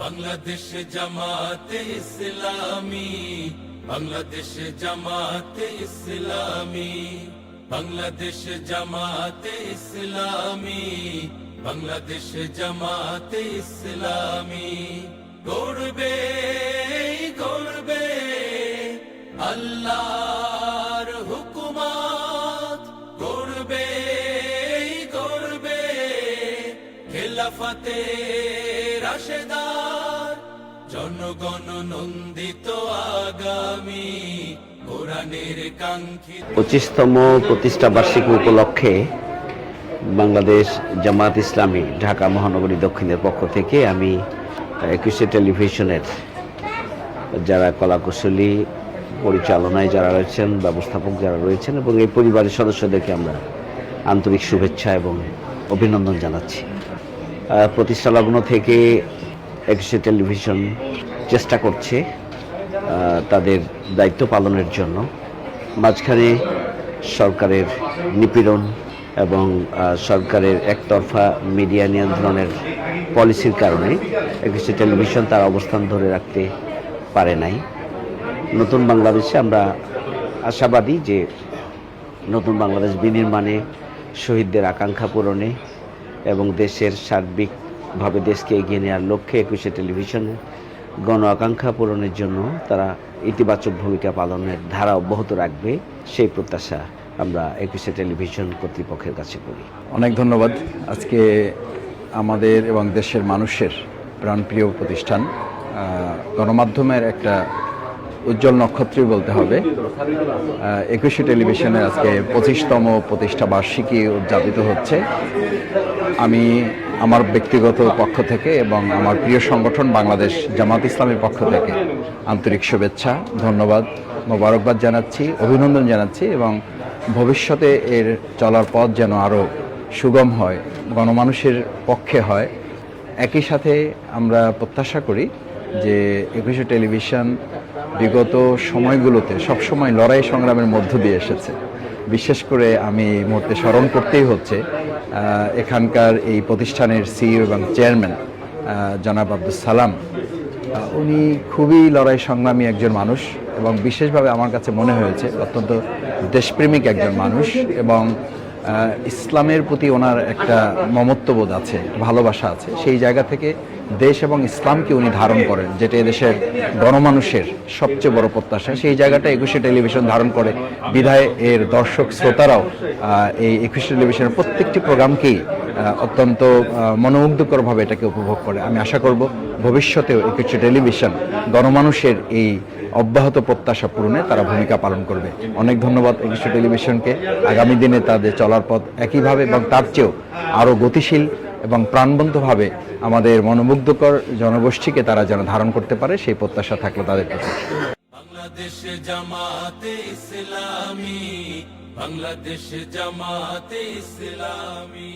বাংলাদেশ জামাতে ইসলামী, বাংলাদেশ জামাতে ইসলামী, বাংলাদেশ জামাতে ইসলামী, বাংলাদেশ জামাতে ইসলামী। গর্বে গর্বে আল্লাহর হুকুমত, গর্বে গর্বে খেলাফতে রাশেদার, জনগণ নন্দিত আগামী কোরআনের কাঙ্ক্ষিত। 25তম প্রতিষ্ঠা বার্ষিকী উপলক্ষে বাংলাদেশ জামাত ইসলামী ঢাকা মহানগরী দক্ষিণের পক্ষ থেকে আমি একুশে টেলিভিশনের যারা কলাকুশলী, পরিচালনায় যারা রয়েছেন, ব্যবস্থাপক যারা রয়েছেন এবং এই পরিবারের সদস্যদেরকে আমরা আন্তরিক শুভেচ্ছা এবং অভিনন্দন জানাচ্ছি। প্রতিষ্ঠা লগ্ন থেকে একুশে টেলিভিশন চেষ্টা করছে তাদের দায়িত্ব পালনের জন্য। মাঝখানে সরকারের নিপীড়ন এবং সরকারের একতরফা মিডিয়া নিয়ন্ত্রণের পলিসির কারণে একুশে টেলিভিশন তার অবস্থান ধরে রাখতে পারে নাই। নতুন বাংলাদেশে আমরা আশাবাদী যে নতুন বাংলাদেশ বিনির্মাণে, শহীদদের আকাঙ্ক্ষা পূরণে এবং দেশের সার্বিকভাবে দেশকে এগিয়ে নেওয়ার লক্ষ্যে একুশে টেলিভিশনের গণ আকাঙ্ক্ষা পূরণের জন্য তারা ইতিবাচক ভূমিকা পালনের ধারা অব্যাহত রাখবে, সেই প্রত্যাশা আমরা একুশে টেলিভিশন কর্তৃপক্ষের কাছে করি। অনেক ধন্যবাদ। আজকে আমাদের এবং দেশের মানুষের প্রাণপ্রিয় প্রতিষ্ঠান, গণমাধ্যমের একটা উজ্জ্বল নক্ষত্রই বলতে হবে, একুশে টেলিভিশনের আজকে 25তম প্রতিষ্ঠা বার্ষিকী উদযাপিত হচ্ছে। আমি আমার ব্যক্তিগত পক্ষ থেকে এবং আমার প্রিয় সংগঠন বাংলাদেশ জামাত ইসলামের পক্ষ থেকে আন্তরিক শুভেচ্ছা, ধন্যবাদ, মোবারকবাদ জানাচ্ছি, অভিনন্দন জানাচ্ছি এবং ভবিষ্যতে এর চলার পথ যেন আরও সুগম হয়, গণমানুষের পক্ষে হয়। একই সাথে আমরা প্রত্যাশা করি যে একুশে টেলিভিশন বিগত সময়গুলোতে সবসময় লড়াই সংগ্রামের মধ্য দিয়ে এসেছে। বিশেষ করে আমি এই মুহূর্তে স্মরণ করতেই হচ্ছে এখানকার এই প্রতিষ্ঠানের সিইও এবং চেয়ারম্যান জনাব আব্দুল সালাম। উনি খুবই লড়াই সংগ্রামী একজন মানুষ এবং বিশেষভাবে আমার কাছে মনে হয়েছে অত্যন্ত দেশপ্রেমিক একজন মানুষ এবং ইসলামের প্রতি ওনার একটা মমত্ববোধ আছে, ভালোবাসা আছে। সেই জায়গা থেকে দেশ এবং ইসলামকে উনি ধারণ করেন, যেটা এদেশের গণমানুষের সবচেয়ে বড় প্রত্যাশা। সেই জায়গাটা একুশে টেলিভিশন ধারণ করে বিধায় এর দর্শক শ্রোতারাও এই একুশে টেলিভিশনের প্রত্যেকটি প্রোগ্রামকেই অত্যন্ত মনোমুগ্ধকরভাবে এটাকে উপভোগ করে। আমি আশা করব ভবিষ্যতেও একুশে টেলিভিশন গণমানুষের এই অব্যাহত প্রত্যাশা পূরণে তারা ভূমিকা পালন করবে। অনেক ধন্যবাদ একুশে টেলিভিশনকে। আগামী দিনে তাদের চলার পথ একইভাবে এবং তার চেয়েও আরও গতিশীল এবং প্রাণবন্তভাবে আমাদের মনোমুগ্ধকর জনগোষ্ঠীকে তারা যেন ধারণ করতে পারে, সেই প্রত্যাশা থাকলো তাদের কাছে। বাংলাদেশ জামাতে ইসলামী, বাংলাদেশ জামাতে ইসলামী।